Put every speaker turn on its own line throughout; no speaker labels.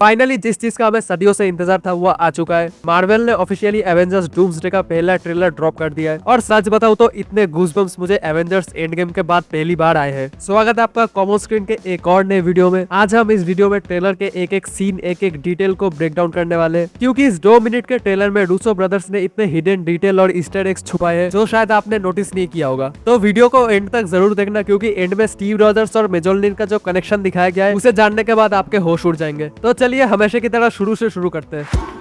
Finally जिस चीज का हमें सदियों से इंतजार था वो आ चुका है। मार्वल ने ऑफिशियली एवेंजर्स डूम्सडे का पहला ट्रेलर ड्रॉप कर दिया है और सच बताऊं तो इतने गूज़बम्प्स मुझे एवेंजर्स एंड गेम के बाद पहली बार आए हैं। स्वागत है आपका कॉमन स्क्रीन के एक और नए वीडियो में। आज हम इस वीडियो में ट्रेलर के एक एक सीन एक एक डिटेल को ब्रेक डाउन करने वाले हैं, क्योंकि इस 2 मिनट के ट्रेलर में रूसो ब्रदर्स ने इतने हिडन डिटेल और ईस्टर एग्स छुपाए हैं जो शायद आपने नोटिस नहीं किया होगा। तो वीडियो को एंड तक जरूर देखना, क्योंकि एंड में स्टीव रॉजर्स और मेजोल्डिन का जो कनेक्शन दिखाया गया है उसे जानने के बाद आपके होश उड़ जाएंगे। तो चलिए हमेशा की तरह शुरू से शुरू करते हैं।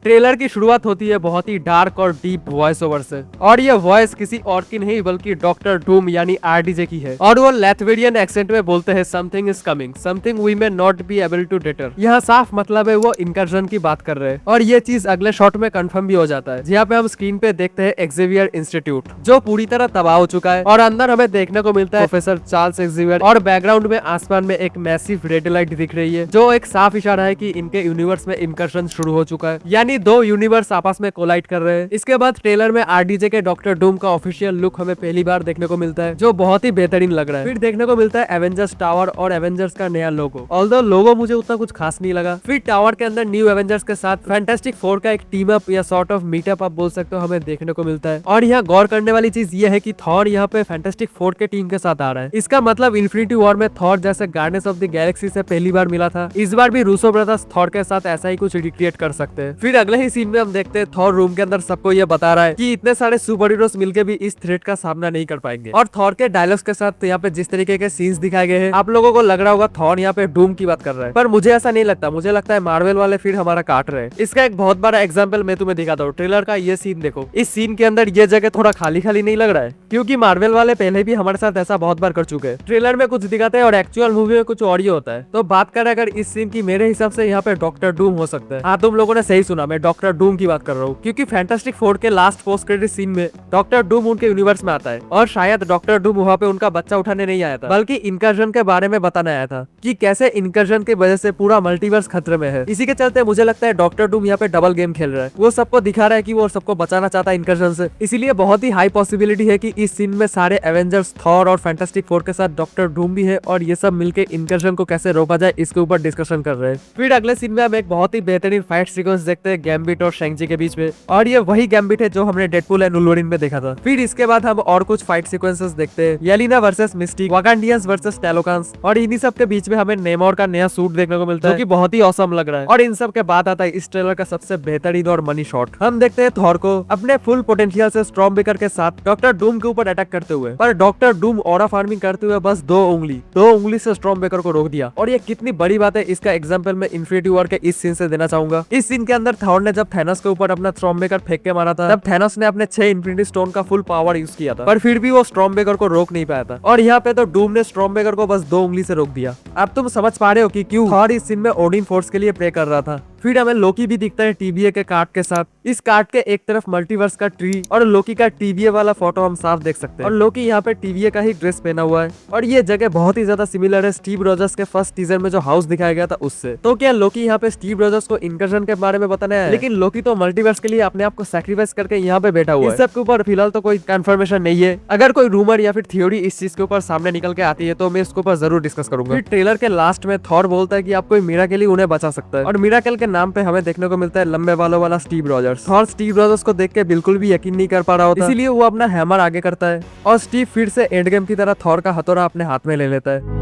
ट्रेलर की शुरुआत होती है बहुत ही डार्क और डीप वॉइस ओवर से, और ये वॉइस किसी और की नहीं बल्कि डॉक्टर डूम यानी आरडीजे की है, और वो लैथवेरियन एक्सेंट में बोलते हैं something is coming, something we may not be able to deter. यहाँ साफ मतलब है वो इनकर्जन की बात कर रहे हैं, और ये चीज अगले शॉट में कंफर्म भी हो जाता है, जहाँ पे हम स्क्रीन पे देखते हैं एक्सेवियर इंस्टीट्यूट जो पूरी तरह तबाह हो चुका है, और अंदर हमें देखने को मिलता है प्रोफेसर चार्ल्स एक्सेवियर, और बैकग्राउंड में आसमान में एक मैसिव रेड लाइट दिख रही है जो एक साफ इशारा है कि इनके यूनिवर्स में इनकर्जन शुरू हो चुका है, यानी 2 यूनिवर्स आपस में कोलाइड कर रहे हैं। इसके बाद ट्रेलर में आरडीजे के डॉक्टर डूम का ऑफिशियल लुक हमें पहली बार देखने को मिलता है जो बहुत ही बेहतरीन लग रहा है। फिर देखने को मिलता है एवेंजर्स टावर और एवेंजर्स का नया लोगो, ऑल्दो लोगो मुझे उतना कुछ खास नहीं लगा। फिर टावर के अंदर न्यू एवेंजर्स के साथ फैंटास्टिक फोर का एक टीम अप या सॉर्ट ऑफ मीटअप आप बोल सकते हो हमें देखने को मिलता है। और यहाँ गौर करने वाली चीज ये है कि थॉर यहाँ पे फैंटास्टिक फोर के टीम के साथ आ रहा है। इसका मतलब इन्फिनिटी वॉर में थॉर जैसे गार्डियंस ऑफ द गैलेक्सी से पहली बार मिला था, इस बार भी रूसो ब्रदर्स थॉर के साथ ऐसा ही कुछ रिक्रिएट कर सकते हैं। फिर अगले ही सीन में हम देखते हैं थॉर रूम के अंदर सबको ये बता रहा है कि इतने सारे सुपर हीरोज मिलके भी इस थ्रेट का सामना नहीं कर पाएंगे। और थॉर के डायलॉग्स के साथ यहाँ पे जिस तरीके के सीन्स दिखाए गए हैं, आप लोगों को लग रहा होगा थॉर यहाँ पे डूम की बात कर रहा है, पर मुझे ऐसा नहीं लगता। मुझे लगता है मार्वल वाले फिर हमारा काट रहे हैं। इसका एक बहुत बड़ा एग्जाम्पल मैं तुम्हें दिखाता हूँ। ट्रेलर का ये सीन देखो, इस सीन के अंदर ये जगह थोड़ा खाली खाली नहीं लग रहा है, क्योंकि मार्वल वाले पहले भी हमारे साथ ऐसा बहुत बार कर चुके हैं। ट्रेलर में कुछ दिखाते हैं और एक्चुअल मूवी में कुछ और ही होता है। तो बात करें अगर इस सीन की, मेरे हिसाब से यहाँ पे डॉक्टर डूम हो सकता है। हाँ, तुम लोगों ने सही सुना, मैं डॉक्टर डूम की बात कर रहा हूँ, क्योंकि फैंटास्टिक फोर के लास्ट पोस्ट क्रेडिट सीन में डॉक्टर डूम उनके यूनिवर्स में आता है, और शायद डॉक्टर डूम वहाँ पे उनका बच्चा उठाने नहीं आया था, बल्कि इनकर्जन के बारे में बताने आया था कि कैसे इनकर्जन की वजह से पूरा मल्टीवर्स खतरे में है। इसी के चलते मुझे लगता है डॉक्टर डूम यहाँ पे डबल गेम खेल रहा है। वो सबको दिखा रहा है कि वो सबको बचाना चाहता है इनकर्जन से, इसीलिए बहुत ही हाई पॉसिबिलिटी है कि इस सीन में सारे एवेंजर्स, थॉर और फैंटास्टिक फोर के साथ डॉक्टर डूम भी है, और ये सब मिलकर इनकर्जन को कैसे रोका जाए इसके ऊपर डिस्कशन कर रहे हैं। फिर अगले सीन में हम एक बहुत ही बेहतरीन फाइट सीक्वेंस देखते हैं गैम्बिट और शेंग-ची के बीच में, और ये वही गैम्बिट है जो हमने डेडपूल एंड वुल्वरीन में देखा था। फिर इसके बाद हम और कुछ फाइट सीक्वेंसेस देखते हैं, येलेना वर्सेस मिस्टिक, वाकांडियंस वर्सेस टैलोकांस, और इन्हीं सब के बीच में हमें नेमोर का नया सूट देखने को मिलता है जो कि बहुत ही ऑसम लग रहा है। और इन सब के बाद आता है इस ट्रेलर का सबसे बेहतरीन और मनी शॉट। हम देखते हैं थॉर को अपने फुल पोटेंशियल से स्टॉर्मब्रेकर के साथ डॉक्टर डूम के ऊपर अटैक करते हुए, पर डॉक्टर डूम ऑरा फार्मिंग करते हुए बस 2 उंगली से स्टॉर्मब्रेकर को रोक दिया। और ये कितनी बड़ी बात है, इसका एग्जांपल मैं इन्फिनिटी वॉर के इस सीन से देना चाहूंगा। इस सीन के अंदर थॉर ने जब थैनोस के ऊपर अपना स्टॉर्मब्रेकर फेंक के मारा था, तब थैनोस ने अपने 6 इन्फिनिटी स्टोन का फुल पावर यूज किया था, पर फिर भी वो स्टॉर्मब्रेकर को रोक नहीं पाया था। और यहाँ पे तो डूम ने स्टॉर्मब्रेकर को बस 2 उंगली से रोक दिया। अब तुम समझ पा रहे हो कि क्यों थॉर इस सीन में ओडिन फोर्स के लिए प्रे कर रहा था। फिर हमें लोकी भी दिखता है टीबीए के कार्ड के साथ। इस कार्ड के एक तरफ मल्टीवर्स का ट्री और लोकी का टीबीए वाला फोटो हम साफ देख सकते हैं, और लोकी यहाँ पे टीबीए का ही ड्रेस पहना हुआ है, और ये जगह बहुत ही ज्यादा सिमिलर है स्टीव रॉजर्स के फर्स्ट टीजर में जो हाउस दिखाया गया था उससे। तो क्या लोकी यहाँ पे स्टीव रॉजर्स को इनकर्जन के बारे में बताना है? लेकिन लोकी तो मल्टीवर्स के लिए अपने आप को सैक्रिफाइस करके यहाँ पे बैठा हुआ है। इस सब के ऊपर फिलहाल तो कोई कंफर्मेशन नहीं है। अगर कोई रूमर या फिर थ्योरी इस चीज के ऊपर सामने निकल के आती है तो मैं इसके ऊपर जरूर डिस्कस करूंगा। फिर ट्रेलर के लास्ट में थॉर बोलता है कि आप कोई मिराकल ही उन्हें बचा सकता है, और मिराकल के नाम पे हमें देखने को मिलता है लंबे बालों वाला Steve Rogers. Thor Steve Rogers को देख के बिल्कुल भी यकीन नहीं कर पा रहा होता, इसीलिए वो अपना हैमर आगे करता है, और स्टीव फिर से एंड गेम की तरह थॉर का हथौड़ा अपने हाथ में ले लेता है।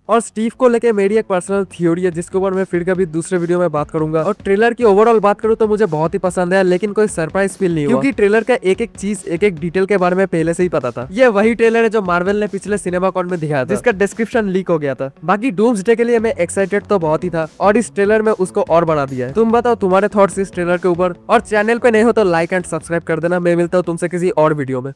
और स्टीव को लेके मेरी एक पर्सनल थ्योरी है जिसके ऊपर मैं फिर कभी दूसरे वीडियो में बात करूंगा। और ट्रेलर की ओवरऑल बात करूं तो मुझे बहुत ही पसंद है, लेकिन कोई सरप्राइज फील नहीं हुआ, क्योंकि ट्रेलर का एक एक चीज एक एक डिटेल के बारे में पहले से ही पता था। ये वही ट्रेलर है जो मार्वल ने पिछले सिनेमा कॉन में दिखाया था, जिसका डिस्क्रिप्शन लीक हो गया था। बाकी डूम्सडे के लिए मैं एक्साइटेड तो बहुत ही था, और इस ट्रेलर में उसको और बढ़ा दिया है। तुम बताओ तुम्हारे थॉट्स इस ट्रेलर के ऊपर, और चैनल पे नए हो तो लाइक एंड सब्सक्राइब कर देना। मैं मिलता हूँ तुमसे किसी और वीडियो में।